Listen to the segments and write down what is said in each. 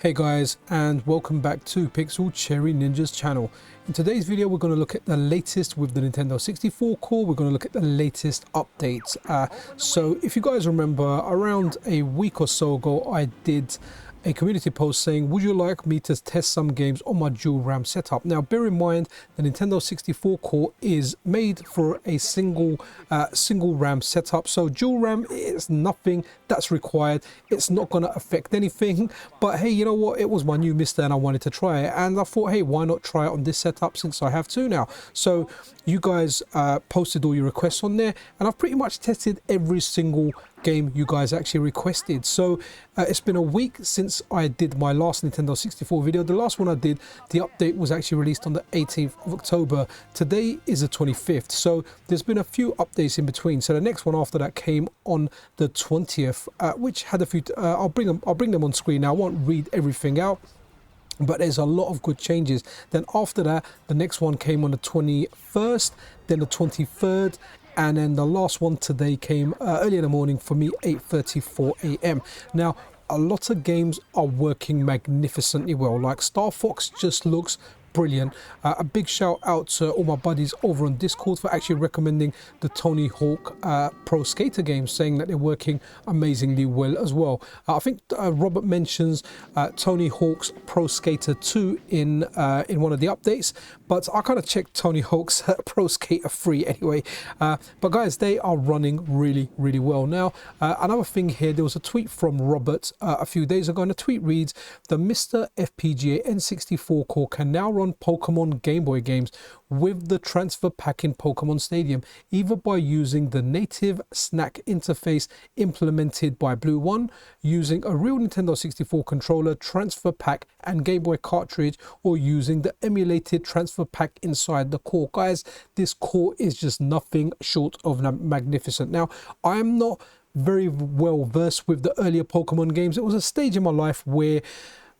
Hey guys, and welcome back to Pixel Cherry Ninja's channel. In today's video we're going to look at the latest with the Nintendo 64 core. We're going to look at the latest updates. So if you guys remember, around a week or so ago I did a community post saying, would you like me to test some games on my dual RAM setup? Now bear in mind the Nintendo 64 core is made for a single RAM setup, so dual RAM is nothing that's required. It's not going to affect anything, but hey, you know what, it was my new MiSTer and I wanted to try it, and I thought, hey, why not try it on this setup since I have two now? So you guys posted all your requests on there, and I've pretty much tested every single game you guys actually requested. So it's been a week since I did my last Nintendo 64 video. The last one I did, the update was actually released on the 18th of October. Today is the 25th, so there's been a few updates in between. So the next one after that came on the 20th, which had a few I'll bring them on screen now. I won't read everything out, but there's a lot of good changes. Then after that, the next one came on the 21st, then the 23rd, and then the last one today came early in the morning for me, 8:34 a.m. Now a lot of games are working magnificently well. Like Star Fox just looks brilliant. A big shout out to all my buddies over on Discord for actually recommending the Tony Hawk Pro Skater games, saying that they're working amazingly well as well. I think Robert mentions Tony Hawk's Pro Skater 2 in one of the updates, but I kind of checked Tony Hawk's Pro Skater 3 anyway. But guys, they are running really well. Now another thing here, there was a tweet from Robert a few days ago, and the tweet reads, the MiSTer FPGA N64 core can now run Pokemon Gameboy games with the transfer pack in Pokémon Stadium, either by using the native snack interface implemented by Blue One, using a real Nintendo 64 controller, transfer pack and Game Boy cartridge, or using the emulated transfer pack inside the core. Guys, this core is just nothing short of magnificent. Now I am not very well versed with the earlier Pokemon games. It was a stage in my life where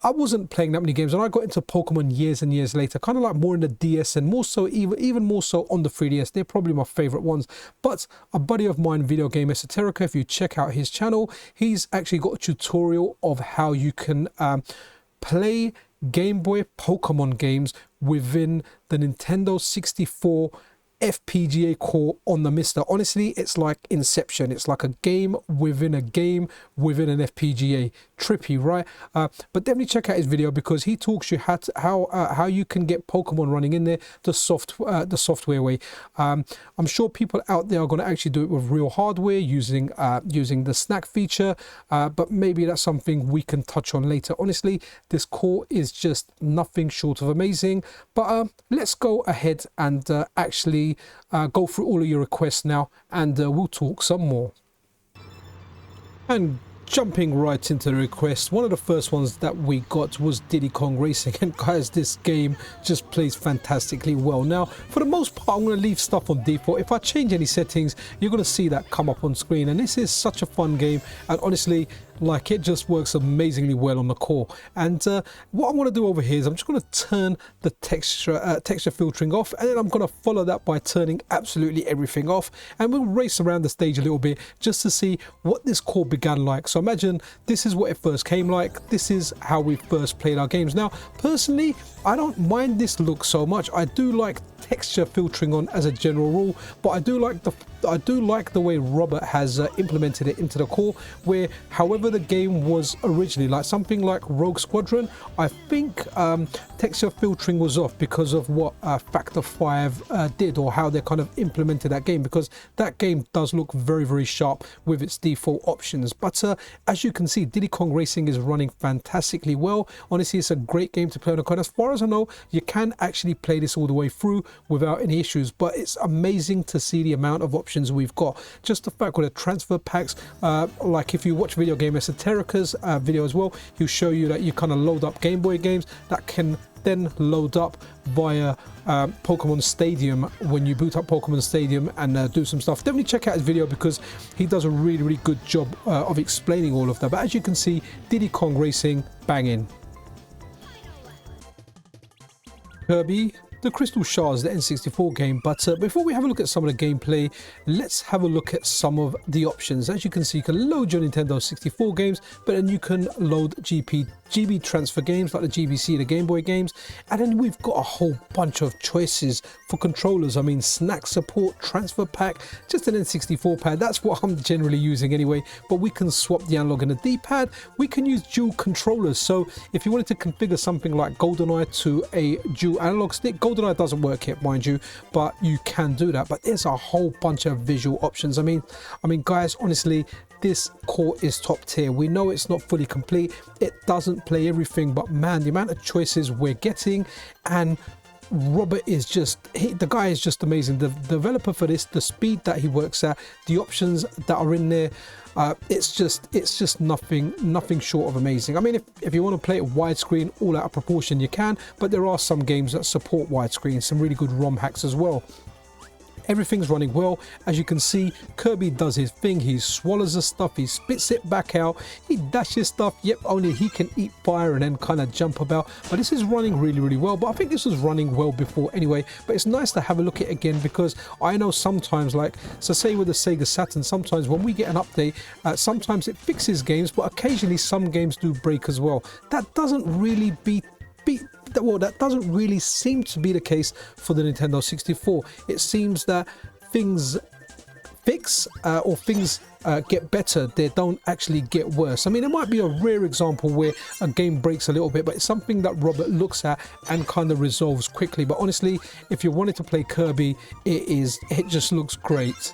I wasn't playing that many games, and I got into Pokemon years and years later, kind of like more in the DS, and more so, even more so on the 3DS. They're probably my favorite ones. But a buddy of mine, Video Game Esoterica, if you check out his channel, he's actually got a tutorial of how you can play Game Boy Pokemon games within the Nintendo 64 FPGA core on the MiSTer. Honestly, it's like Inception. It's like a game within an FPGA. Trippy, right? But definitely check out his video, because he talks you how you can get Pokemon running in there the software way. I'm sure people out there are going to actually do it with real hardware using the snack feature, but maybe that's something we can touch on later. Honestly, this core is just nothing short of amazing. But let's go ahead and actually go through all of your requests now, and we'll talk some more. And jumping right into the request, one of the first ones that we got was Diddy Kong Racing, and guys, this game just plays fantastically well. Now for the most part I'm going to leave stuff on default. If I change any settings, you're going to see that come up on screen, and this is such a fun game, and honestly, like, it just works amazingly well on the core. And what I'm going to do over here is I'm just going to turn the texture filtering off, and then I'm going to follow that by turning absolutely everything off, and we'll race around the stage a little bit just to see what this core began like. So imagine this is what it first came like. This is how we first played our games. Now personally, I don't mind this look so much. I do like texture filtering on as a general rule, but I do like the way Robert has implemented it into the core, where however the game was originally, like something like Rogue Squadron, I think texture filtering was off because of what Factor 5 did, or how they kind of implemented that game, because that game does look very sharp with its default options. But as you can see, Diddy Kong Racing is running fantastically well. Honestly, it's a great game to play on the car. As far as I know, you can actually play this all the way through without any issues, but it's amazing to see the amount of options we've got. Just the fact with the transfer packs, like if you watch Video Game Esoterica's video as well, he'll show you that you kind of load up Game Boy games that can then load up via Pokémon Stadium when you boot up Pokémon Stadium and do some stuff. Definitely check out his video, because he does a really good job of explaining all of that. But as you can see, Diddy Kong Racing, banging. Kirby the Crystal Shards, the N64 game. But before we have a look at some of the gameplay, let's have a look at some of the options. As you can see, you can load your Nintendo 64 games, but then you can load GB transfer games like the GBC, the Game Boy games, and then we've got a whole bunch of choices for controllers. I mean, snack support, transfer pack, just an N64 pad. That's what I'm generally using anyway, but we can swap the analog and the D-pad. We can use dual controllers. So if you wanted to configure something like GoldenEye to a dual analog stick, GoldenEye doesn't work yet, mind you, but you can do that. But there's a whole bunch of visual options. I mean, guys, honestly, this core is top tier. We know it's not fully complete. It doesn't play everything, but man, the amount of choices we're getting, and Robert is just, the guy is just amazing. The developer for this, the speed that he works at, the options that are in there, it's just nothing short of amazing. I mean, if you want to play it widescreen, all out of proportion, you can, but there are some games that support widescreen, some really good ROM hacks as well. Everything's running well. As you can see, Kirby does his thing. He swallows the stuff, he spits it back out, he dashes stuff. Yep, only he can eat fire and then kind of jump about. But this is running really well. But I think this was running well before anyway. But it's nice to have a look at it again, because I know sometimes, like, so say with the Sega Saturn, sometimes when we get an update, sometimes it fixes games, but occasionally some games do break as well. That doesn't really that doesn't really seem to be the case for the Nintendo 64. It seems that things fix or things get better. They don't actually get worse. I mean, there might be a rare example where a game breaks a little bit, but it's something that Robert looks at and kind of resolves quickly. But honestly, if you wanted to play Kirby, it just looks great.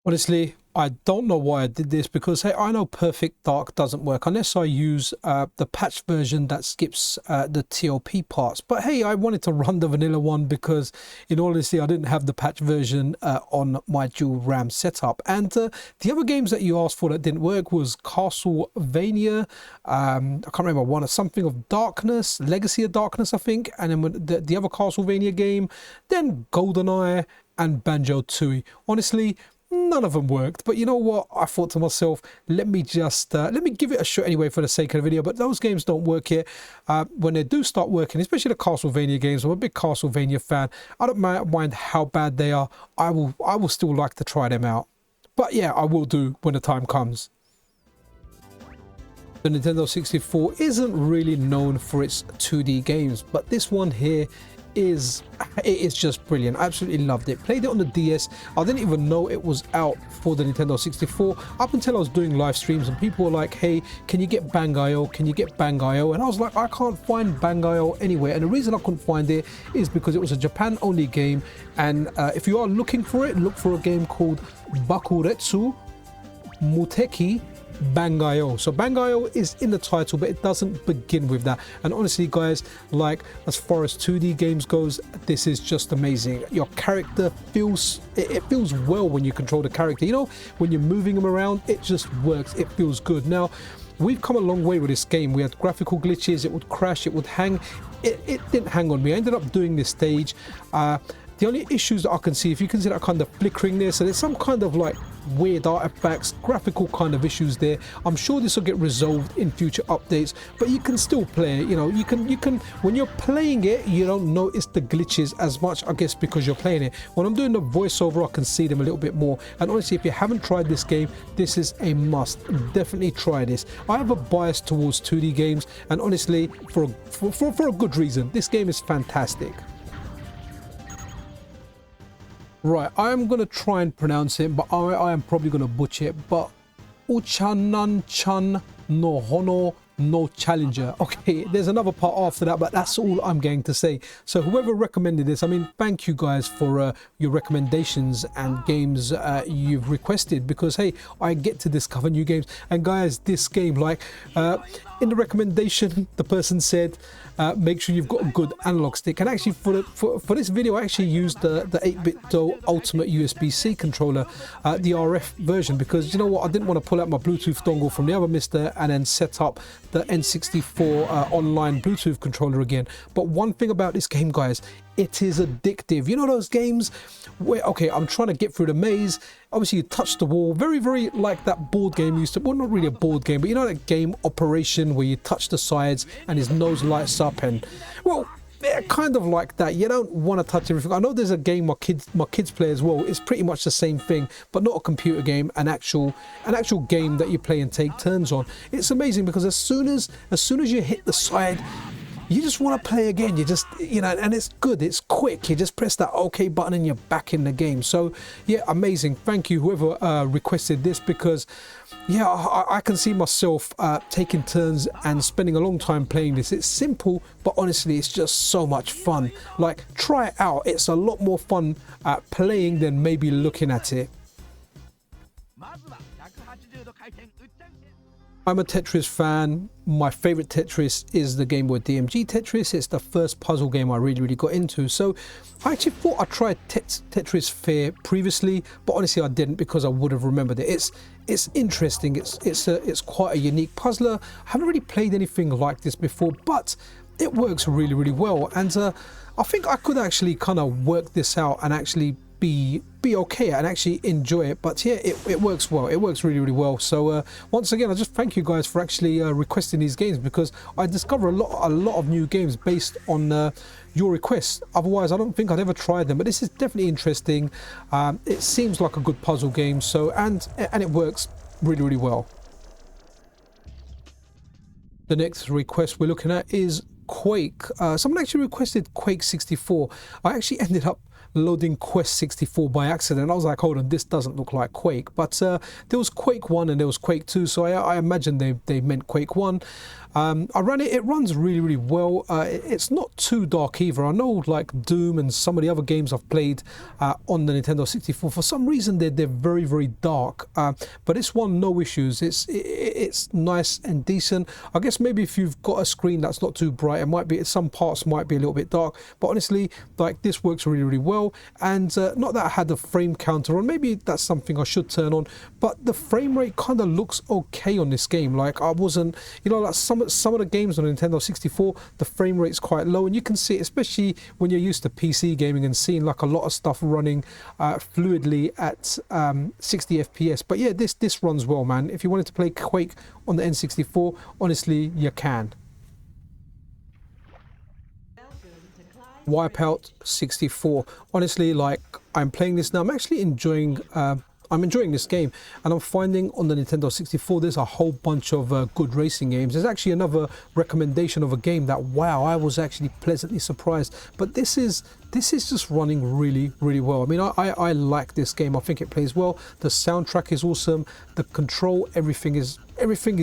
Honestly, I don't know why I did this, because hey, I know Perfect Dark doesn't work unless I use the patch version that skips the TLP parts. But hey, I wanted to run the vanilla one because, in all honesty, I didn't have the patch version on my dual RAM setup. And the other games that you asked for that didn't work was Castlevania, I can't remember one, something of Darkness, Legacy of Darkness, I think, and then the other Castlevania game, then GoldenEye and Banjo-Tooie. Honestly, none of them worked, but you know what, I thought to myself, let me give it a shot anyway for the sake of the video. But those games don't work yet. When they do start working, especially the Castlevania games, I'm a big Castlevania fan. I don't mind how bad they are. I will still like to try them out. But yeah, I will do when the time comes. The Nintendo 64 isn't really known for its 2D games, but this one here is just brilliant. I absolutely loved it. Played it on the DS. I didn't even know it was out for the Nintendo 64 up until I was doing live streams, and people were like, hey, can you get Bang.io? Can you get Bang.io? And I was like, I can't find Bang.io anywhere. And the reason I couldn't find it is because it was a Japan only game. And if you are looking for it, look for a game called Bakuretsu Muteki Bang.io. So Bang.io is in the title, but it doesn't begin with that. And honestly, guys, like, as far as 2D games goes, this is just amazing. Your character feels, it feels well when you control the character. You know, when you're moving them around, it just works. It feels good. Now, we've come a long way with this game. We had graphical glitches. It would crash. It would hang. It didn't hang on me. I ended up doing this stage. The only issues that I can see, if you can see that kind of flickering there, so there's some kind of like weird artifacts, graphical kind of issues there. I'm sure this will get resolved in future updates, but you can still play it. You know, you can when you're playing it, you don't notice the glitches as much, I guess, because you're playing it. When I'm doing the voiceover, I can see them a little bit more. And honestly, if you haven't tried this game, this is a must. Definitely try this. I have a bias towards 2D games, and honestly, for a good reason. This game is fantastic. Right, I am going to try and pronounce it, but I am probably going to butcher it. But Uchanan-chan no Hono no Challenger. Okay, there's another part after that, but that's all I'm going to say. So whoever recommended this, I mean, thank you guys for your recommendations and games you've requested, because hey, I get to discover new games. And guys, this game, like in the recommendation, the person said make sure you've got a good analog stick. And actually for this video, I actually used the 8BitDo Ultimate USB-C controller, the RF version, because you know what, I didn't want to pull out my Bluetooth dongle from the other MiSTer and then set up the N64 online Bluetooth controller again. But one thing about this game, guys, it is addictive. You know those games where, okay, I'm trying to get through the maze, obviously you touch the wall, very like that board game used to, well, not really a board game, but you know that game Operation where you touch the sides and his nose lights up, and well, they're kind of like that. You don't want to touch everything. I know there's a game my kids play as well. It's pretty much the same thing, but not a computer game, an actual game that you play and take turns on. It's amazing because as soon as you hit the side, you just want to play again. You just, you know, and it's good, it's quick. You just press that OK button and you're back in the game. So yeah, amazing. Thank you whoever requested this, because yeah, I can see myself taking turns and spending a long time playing this. It's simple, but honestly, it's just so much fun. Like, try it out. It's a lot more fun playing than maybe looking at it. I'm a Tetris fan. My favorite Tetris is the Gameboy DMG Tetris. It's the first puzzle game I really got into. So I actually thought I tried Tetris Fair previously, but honestly I didn't, because I would have remembered it. It's interesting. It's quite a unique puzzler. I haven't really played anything like this before, but it works really well. And I think I could actually kind of work this out and actually be okay and actually enjoy it. But yeah, it works well. It works really well. So once again, I just thank you guys for actually requesting these games, because I discover a lot of new games based on your requests. Otherwise I don't think I'd ever tried them, but this is definitely interesting. It seems like a good puzzle game, so and it works really well. The next request we're looking at is Quake. Someone actually requested Quake 64. I actually ended up loading Quest 64 by accident. I was like, hold on, this doesn't look like Quake. But there was Quake 1 and there was Quake 2, so I imagine they meant Quake 1. I ran it. It runs really well. It's not too dark either. I know, like Doom and some of the other games I've played on the Nintendo 64, for some reason they're very dark. But this one, no issues. It's nice and decent. I guess maybe if you've got a screen that's not too bright, it might be, some parts might be a little bit dark. But honestly, like, this works really well. And not that I had the frame counter on. Maybe that's something I should turn on. But the frame rate kind of looks okay on this game. Like, I wasn't, you know, like some of the games on Nintendo 64, the frame rate's quite low, and you can see it, especially when you're used to PC gaming and seeing like a lot of stuff running fluidly at 60 FPS. But yeah, this runs well, man. If you wanted to play Quake on the N64, honestly, you can. Wipeout 64. Honestly, like, I'm playing this now. I'm actually enjoying this game, and I'm finding on the Nintendo 64 there's a whole bunch of good racing games. There's actually another recommendation of a game that, wow, I was actually pleasantly surprised. But this is just running really well. I mean, I like this game. I think it plays well. The soundtrack is awesome. The control, everything is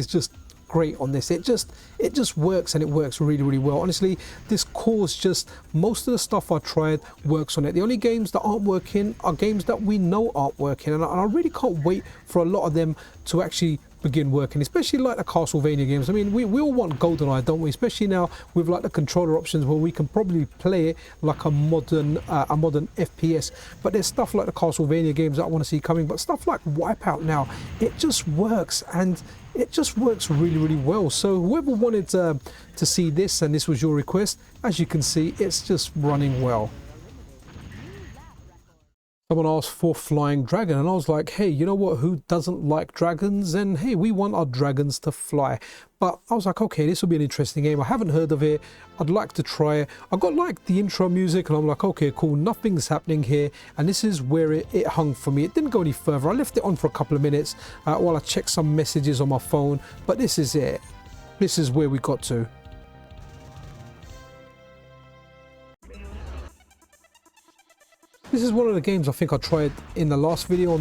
just great on this. It just works, and it works really well. Honestly, this core's just, most of the stuff I tried works on it. The only games that aren't working are games that we know aren't working, and I really can't wait for a lot of them to actually begin working, especially like the Castlevania games. I mean, we all want GoldenEye, don't we? Especially now with like the controller options, where we can probably play it like a modern FPS. But there's stuff like the Castlevania games that I want to see coming, but stuff like Wipeout now, it just works, and it just works really well. So whoever wanted to see this, and this was your request, as you can see, it's just running well. Someone asked for Flying Dragon, and I was like, hey, you know what, who doesn't like dragons? And hey, we want our dragons to fly. But I was like, okay, this will be an interesting game. I haven't heard of it. I'd like to try it. I got like the intro music, and I'm like, okay, cool, nothing's happening here. And this is where it hung for me. It didn't go any further. I left it on for a couple of minutes while I checked some messages on my phone. But this is it. This is where we got to. This is one of the games I think I tried in the last video.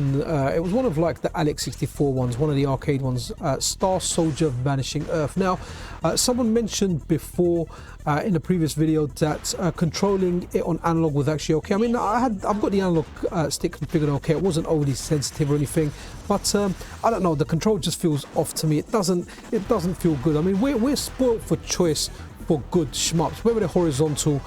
It was one of like the Alex 64 ones, one of the arcade ones, Star Soldier Vanishing Earth. Now, someone mentioned before in the previous video that controlling it on analog was actually okay. I mean, I've got the analog stick configured okay. It wasn't overly sensitive or anything, but I don't know, the control just feels off to me. It doesn't feel good. I mean, we're spoiled for choice for good shmups, whether they're horizontal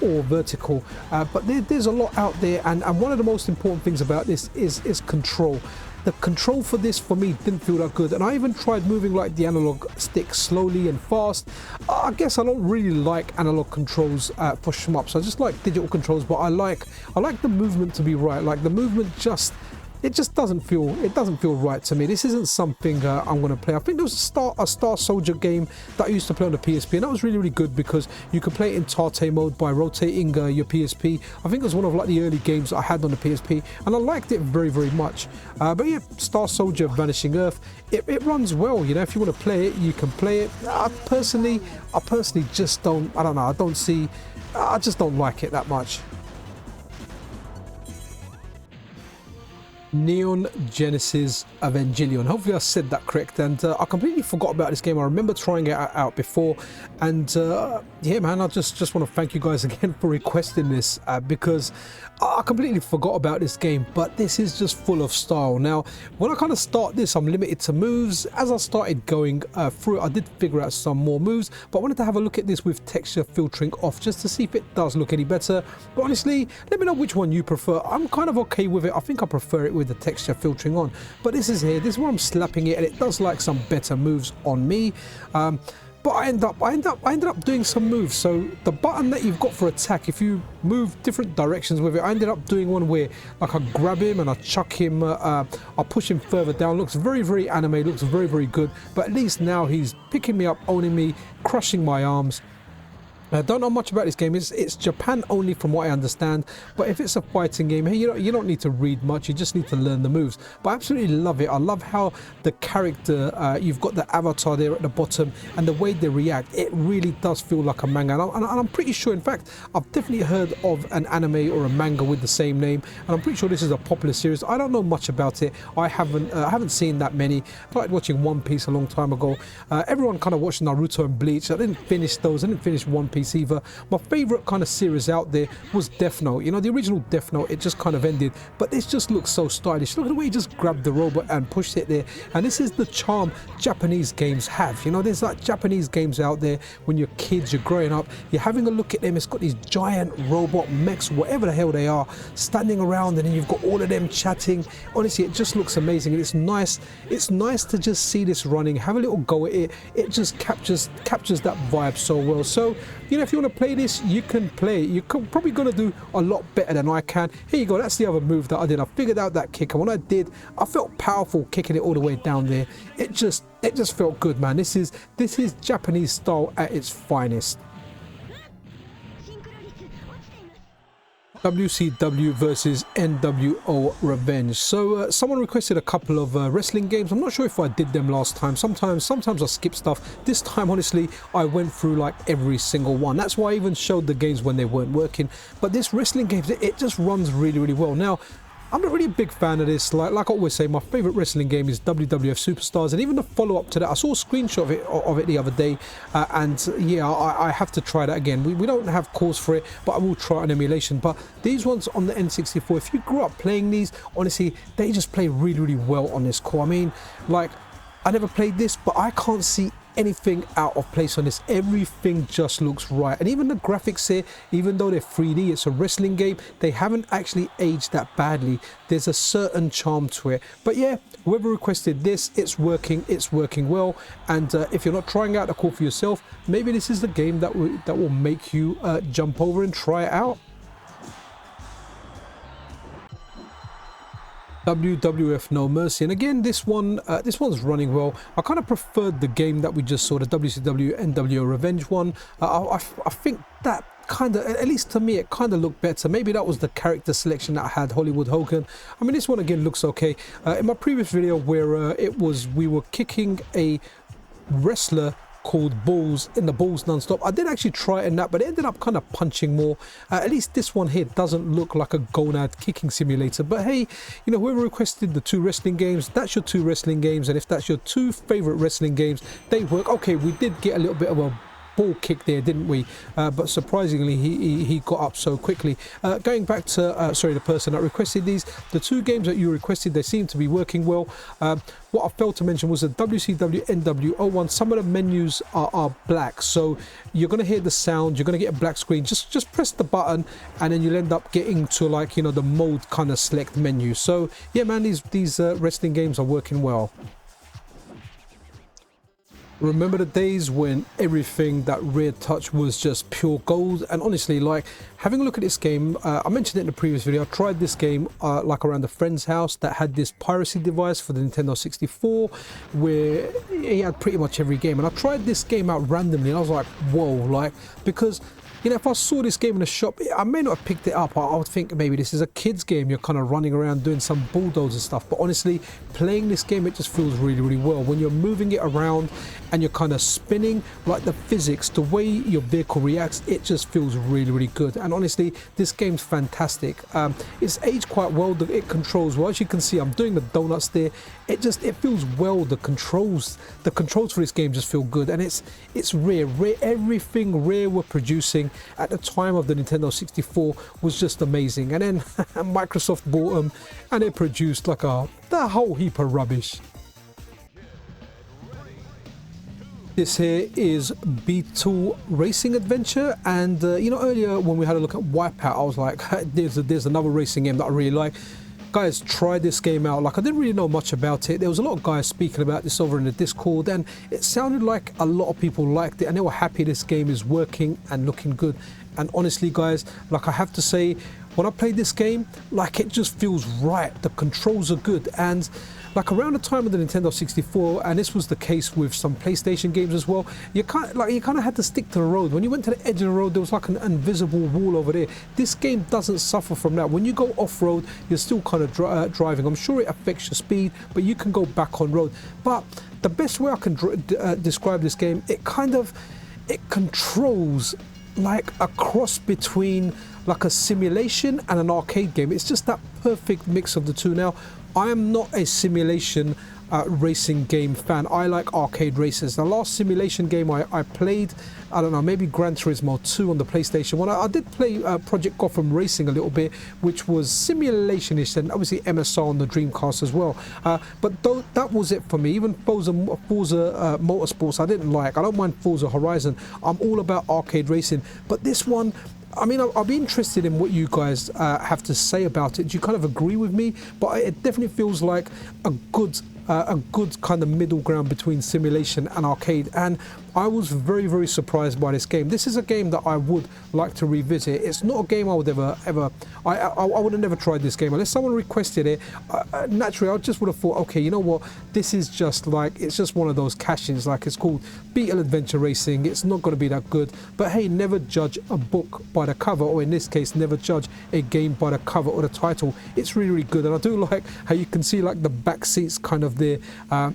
or vertical, but there's a lot out there, and one of the most important things about this is control. the control for this for me didn't feel that good, and I even tried moving like the analog stick slowly and fast. I guess I don't really like analog controls for shmups. I just like digital controls, but I like the movement to be right. Like the movement it just doesn't feel right to me. This isn't something I'm going to play. I think there was a Star Soldier game that I used to play on the PSP, and that was really good because you could play it in Tate mode by rotating your PSP. I think it was one of like the early games I had on the PSP, and I liked it very much. But yeah, Star Soldier Vanishing Earth, it runs well. You know, if you want to play it, you can play it. I personally just don't. I don't know. I just don't like it that much. Neon Genesis Evangelion. Hopefully I said that correct, and I completely forgot about this game. I remember trying it out before, and yeah man, I just want to thank you guys again for requesting this because I completely forgot about this game, but this is just full of style. Now when I kind of start this, I'm limited to moves. As I started going through it, I did figure out some more moves, but I wanted to have a look at this with texture filtering off just to see if it does look any better. But honestly, let me know which one you prefer. I'm kind of okay with it. I think I prefer it with the texture filtering on, but this is where I'm slapping it, and it does like some better moves on me. But I ended up doing some moves. So the button that you've got for attack, if you move different directions with it, I ended up doing one where like I grab him and I chuck him, I push him further down. Looks very anime, looks very good, but at least now he's picking me up, owning me, crushing my arms. I don't know much about this game. It's Japan only from what I understand, but if it's a fighting game, hey, you don't need to read much, you just need to learn the moves. But I absolutely love it. I love how the character, you've got the avatar there at the bottom, and the way they react, it really does feel like a manga, and I'm pretty sure, in fact, I've definitely heard of an anime or a manga with the same name, and I'm pretty sure this is a popular series. I don't know much about it. I haven't seen that many. I started watching One Piece a long time ago. Everyone kind of watched Naruto and Bleach. I didn't finish those. I didn't finish One Piece either. My favorite kind of series out there was Death Note. You know, the original Death Note, it just kind of ended, but this just looks so stylish. Look at the way he just grabbed the robot and pushed it there, and this is the charm Japanese games have. You know, there's like Japanese games out there when you're kids, you're growing up, you're having a look at them, it's got these giant robot mechs, whatever the hell they are, standing around, and then you've got all of them chatting. Honestly, it just looks amazing, and it's nice to just see this running, have a little go at it. It just captures that vibe so well. So, you know, if you want to play this, you can play it. You're probably going to do a lot better than I can. Here you go, that's the other move that I did. I figured out that kick, and when I did, I felt powerful kicking it all the way down there. It just felt good, man. This is Japanese style at its finest. WCW versus NWO Revenge. So someone requested a couple of wrestling games. I'm not sure if I did them last time. Sometimes I skip stuff. This time, honestly, I went through like every single one. That's why I even showed the games when they weren't working. But this wrestling game, it just runs really well. Now, I'm not really a big fan of this. Like I always say, my favorite wrestling game is WWF Superstars, and even the follow-up to that, I saw a screenshot of it the other day, and yeah, I have to try that again. We don't have cause for it, but I will try an emulation. But these ones on the N64, if you grew up playing these, honestly, they just play really well on this core. I mean, like, I never played this, but I can't see anything out of place on this. Everything just looks right, and even the graphics here, even though they're 3D, it's a wrestling game, they haven't actually aged that badly. There's a certain charm to it. But yeah, whoever requested this, it's working well, and if you're not trying out the core for yourself, maybe this is the game that will make you jump over and try it out. WWF No Mercy, and again, this one's running well. I kind of preferred the game that we just saw, the WCW NWO Revenge one. I think that kind of, at least to me, it kind of looked better. Maybe that was the character selection that I had, Hollywood Hogan. I mean, this one again looks okay. In my previous video where we were kicking a wrestler called Bulls in the Bulls non-stop, I did actually try it in that, but it ended up kind of punching more. At least this one here doesn't look like a gonad kicking simulator. But hey, you know, whoever requested the 2 wrestling games, that's your 2 wrestling games, and if that's your 2 favorite wrestling games, they work. Okay, we did get a little bit of a ball kick there, didn't we? But surprisingly, he got up so quickly. Going back to sorry, the person that requested these, the two games that you requested, they seem to be working well. What I failed to mention was the WCW NW01. Some of the menus are black, so you're going to hear the sound, you're going to get a black screen. Just press the button and then you'll end up getting to, like, you know, the mode kind of select menu. So yeah, man, these wrestling games are working well. Remember the days when everything that Rare Touch was just pure gold? And honestly, like, having a look at this game, I mentioned it in the previous video, I tried this game like around a friend's house that had this piracy device for the Nintendo 64 where he had pretty much every game, and I tried this game out randomly and I was like, whoa, like, because, you know, if I saw this game in a shop, I may not have picked it up. I would think maybe this is a kid's game. You're kind of running around doing some bulldoze and stuff. But honestly, playing this game, it just feels really, really well. When you're moving it around and you're kind of spinning, like the physics, the way your vehicle reacts, it just feels really, really good. And honestly, this game's fantastic. It's aged quite well. It controls well. As you can see, I'm doing the donuts there. It feels well. The controls for this game just feel good. And it's Rare. Everything Rare were producing at the time of the Nintendo 64 was just amazing, and then Microsoft bought them and they produced like a whole heap of rubbish. This here is Beetle Racing Adventure, and you know, earlier when we had a look at Wipeout, I was like, there's another racing game that I really like. Guys, try this game out. Like, I didn't really know much about it. There was a lot of guys speaking about this over in the Discord, and it sounded like a lot of people liked it and they were happy this game is working and looking good. And honestly, guys, like, I have to say, when I played this game, like, it just feels right. The controls are good, and like around the time of the Nintendo 64, and this was the case with some PlayStation games as well, you kind of had to stick to the road. When you went to the edge of the road, there was like an invisible wall over there. This game doesn't suffer from that. When you go off-road, you're still kind of driving. I'm sure it affects your speed, but you can go back on road. But the best way I can describe this game, it controls like a cross between like a simulation and an arcade game. It's just that perfect mix of the two. Now, I am not a simulation racing game fan. I like arcade races. The last simulation game I played, I don't know, maybe Gran Turismo 2 on the PlayStation 1. I did play Project Gotham Racing a little bit, which was simulation-ish, and obviously MSR on the Dreamcast as well. But that was it for me. Even Forza Motorsports I didn't like. I don't mind Forza Horizon. I'm all about arcade racing. But this one, I mean, I'll be interested in what you guys have to say about it. Do you kind of agree with me? But it definitely feels like a good kind of middle ground between simulation and arcade, and I was very, very surprised by this game. This is a game that I would like to revisit. It's not a game I would I would have never tried this game unless someone requested it. Naturally, I just would have thought, okay, you know what, this is just like, it's just one of those cash-ins. Like, it's called Beetle Adventure Racing. It's not going to be that good, but hey, never judge a book by the cover, or in this case, never judge a game by the cover or the title. It's really, really good, and I do like how you can see like the back seats kind of there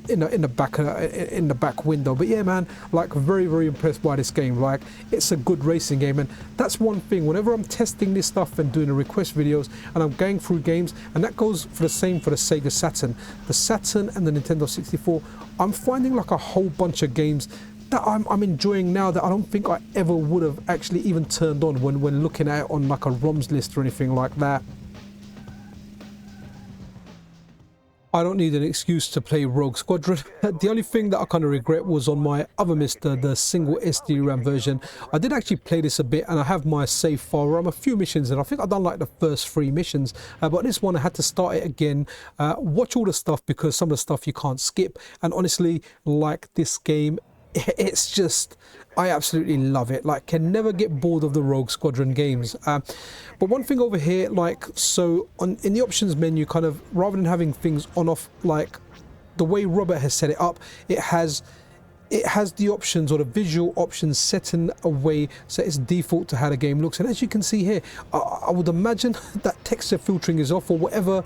in the back window. But yeah, man, like, very, very impressed by this game. Like, it's a good racing game, and that's one thing whenever I'm testing this stuff and doing the request videos and I'm going through games, and that goes for the same for the Sega Saturn, the Saturn and the Nintendo 64. I'm finding like a whole bunch of games that I'm enjoying now that I don't think I ever would have actually even turned on when looking at it on like a ROMs list or anything like that. I don't need an excuse to play Rogue Squadron. The only thing that I kind of regret was on my other MiSTer, the single SD-RAM version. I did actually play this a bit, and I have my save file where I'm a few missions, and I think I've done like the first 3 missions. But this one I had to start it again, watch all the stuff because some of the stuff you can't skip. And honestly, like, this game, it's just, I absolutely love it. Like, can never get bored of the Rogue Squadron games. But one thing over here, like, so in the options menu, kind of, rather than having things on off, like the way Robert has set it up, it has the options, or the visual options, set in a way so it's default to how the game looks. And as you can see here, I would imagine that texture filtering is off, or whatever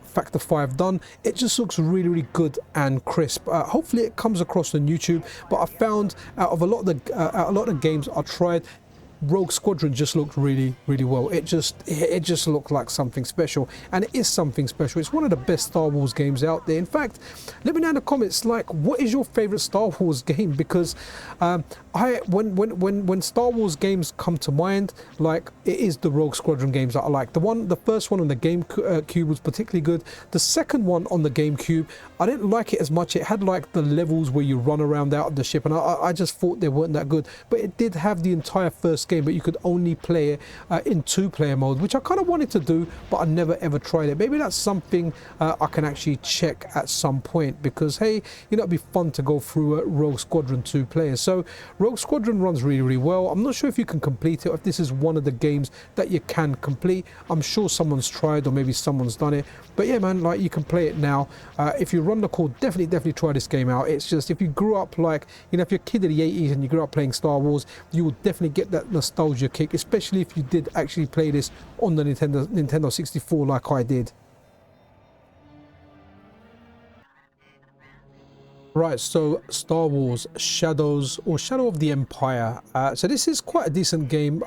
Factor 5 done. It just looks really, really good and crisp. Hopefully it comes across on YouTube. But I found out of a lot of the games I tried, Rogue Squadron just looked really well. It just looked like something special, and it is something special. It's one of the best Star Wars games out there. In fact, let me know in the comments, like, what is your favorite Star Wars game? Because when Star Wars games come to mind, like, it is the Rogue Squadron games that I like. The first one on the GameCube was particularly good. The second one on the GameCube, I didn't like it as much. It had like the levels where you run around out of the ship, and I just thought they weren't that good. But it did have the entire first game, but you could only play it in 2-player mode, which I kind of wanted to do, but I never ever tried it. Maybe that's something I can actually check at some point, because hey, you know, it'd be fun to go through Rogue Squadron 2 players. So Rogue Squadron runs really well. I'm not sure if you can complete it, or if this is one of the games that you can complete. I'm sure someone's tried, or maybe someone's done it. But yeah, man, like, you can play it now. If you run the call, definitely try this game out. It's just, if you grew up, like, you know, if you're a kid of the 80s and you grew up playing Star Wars, you will definitely get that nostalgia kick, especially if you did actually play this on the Nintendo 64 like I did. Right, so Star Wars Shadow of the Empire. So this is quite a decent game.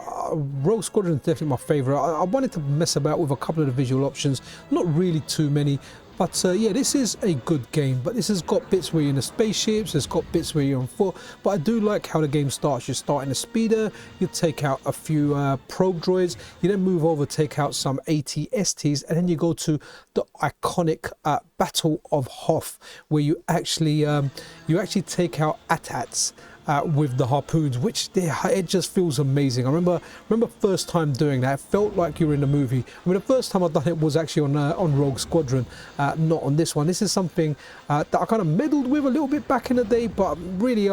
Rogue Squadron is definitely my favorite. I wanted to mess about with a couple of the visual options, not really too many. But yeah, this is a good game, but this has got bits where you're in the spaceships, it's got bits where you're on foot, but I do like how the game starts. You start in a speeder, you take out a few probe droids, you then move over, take out some AT-STs, and then you go to the iconic Battle of Hoth, where you actually take out AT-ATs. With the harpoons, which it just feels amazing. I remember first time doing that, it felt like you were in a movie. I mean, the first time I've done it was actually on Rogue Squadron, not on this one. This is something that I kind of meddled with a little bit back in the day, but really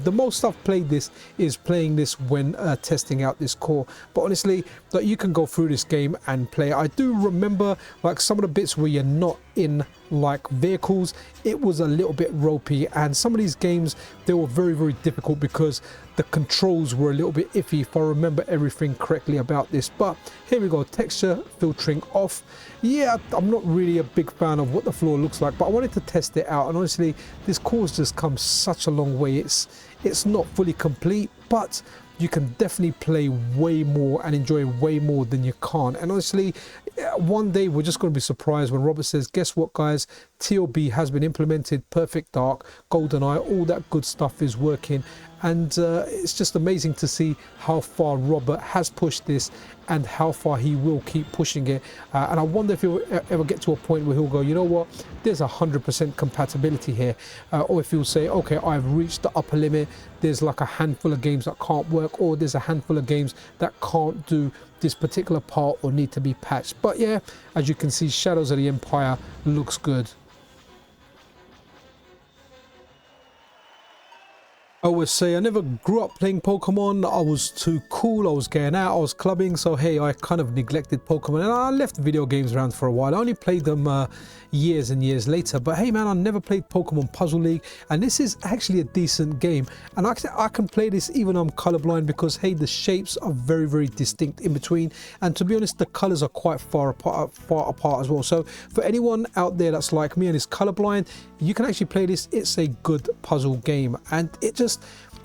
the most I've played this is playing this when testing out this core. But honestly, that you can go through this game and play. I do remember like some of the bits where you're not in like vehicles, it was a little bit ropey, and some of these games, they were very difficult because the controls were a little bit iffy, if I remember everything correctly about this. But here we go, texture filtering off. Yeah, I'm not really a big fan of what the floor looks like, but I wanted to test it out, and honestly, this core's just come such a long way. It's not fully complete, but you can definitely play way more and enjoy way more than you can. And honestly, one day we're just going to be surprised when Robert says, guess what guys, TLB has been implemented, Perfect Dark, GoldenEye, all that good stuff is working. And it's just amazing to see how far Robert has pushed this and how far he will keep pushing it. And I wonder if he'll ever get to a point where he'll go, you know what, there's 100% compatibility here. Or if he'll say, okay, I've reached the upper limit, there's like a handful of games that can't work, or there's a handful of games that can't do this particular part or need to be patched. But yeah, as you can see, Shadows of the Empire looks good. I always say I never grew up playing Pokemon. I was too cool, I was going out, I was clubbing, so hey, I kind of neglected Pokemon and I left video games around for a while. I only played them years and years later, but hey man, I never played Pokemon Puzzle League, and this is actually a decent game, and I can play this even though I'm colorblind, because hey, the shapes are very distinct in between, and to be honest, the colors are quite far apart as well. So for anyone out there that's like me and is colorblind, you can actually play this. It's a good puzzle game, and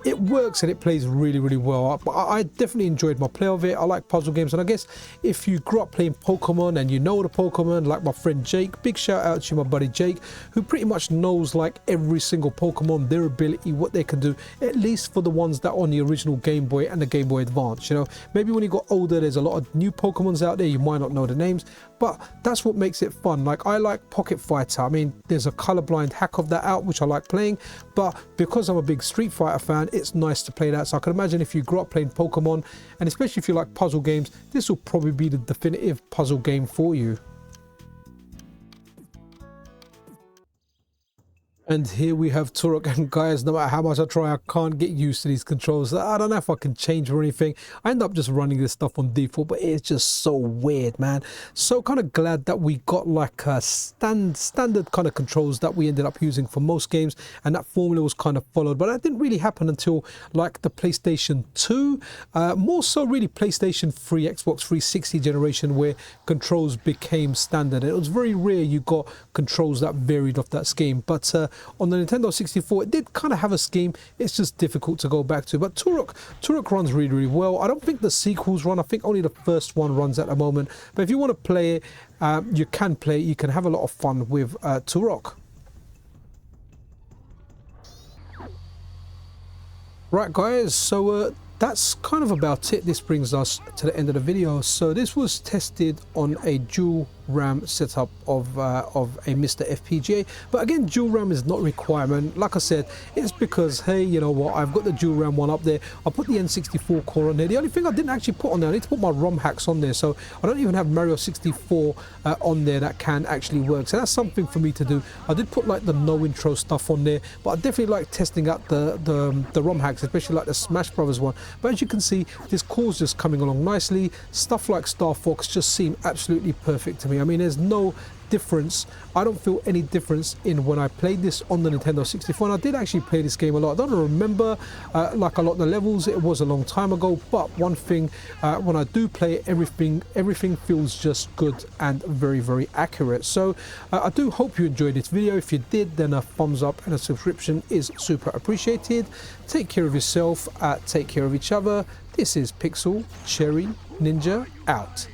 it works and it plays really well. I definitely enjoyed my play of it. I like puzzle games, and I guess if you grew up playing Pokemon and you know the Pokemon, like my friend Jake, big shout out to my buddy Jake, who pretty much knows like every single Pokemon, their ability, what they can do, at least for the ones that are on the original Game Boy and the Game Boy Advance. You know, maybe when you got older, there's a lot of new Pokemons out there, you might not know the names, but that's what makes it fun. Like, I like Pocket Fighter. I mean, there's a colorblind hack of that out, which I like playing, but because I'm a big Street Fighter fan, it's nice to play that. So I can imagine if you grew up playing Pokemon, and especially if you like puzzle games, this will probably be the definitive puzzle game for you. And here we have Turok, and guys, no matter how much I try, I can't get used to these controls. I don't know if I can change or anything. I end up just running this stuff on default, but it's just so weird, man. So kind of glad that we got like a standard kind of controls that we ended up using for most games, and that formula was kind of followed. But that didn't really happen until like the PlayStation 2, more so really PlayStation 3, Xbox 360 generation, where controls became standard. It was very rare you got controls that varied off that scheme, but on the Nintendo 64, it did kind of have a scheme. It's just difficult to go back to. But Turok runs really, really well. I don't think the sequels run. I think only the first one runs at the moment. But if you want to play it, you can play it. You can have a lot of fun with Turok. Right, guys, so that's kind of about it. This brings us to the end of the video. So this was tested on a dual RAM setup of a MiSTer FPGA, but again, dual RAM is not a requirement. Like I said, it's because, hey, you know what, I've got the dual RAM one up there. I put the N64 core on there. The only thing I didn't actually put on there, I need to put my Rom Hacks on there, so I don't even have Mario 64 on there that can actually work. So that's something for me to do. I did put like the no intro stuff on there, but I definitely like testing out the Rom Hacks, especially like the Smash Brothers one. But as you can see, this core's just coming along nicely. Stuff like Star Fox just seem absolutely perfect to me. I mean, there's no difference. I don't feel any difference in when I played this on the Nintendo 64, and I did actually play this game a lot. I don't remember like a lot of the levels. It was a long time ago, but one thing, when I do play it, everything feels just good and very, very accurate. So I do hope you enjoyed this video. If you did, then a thumbs up and a subscription is super appreciated. Take care of yourself, take care of each other. This is Pixel Cherry Ninja out.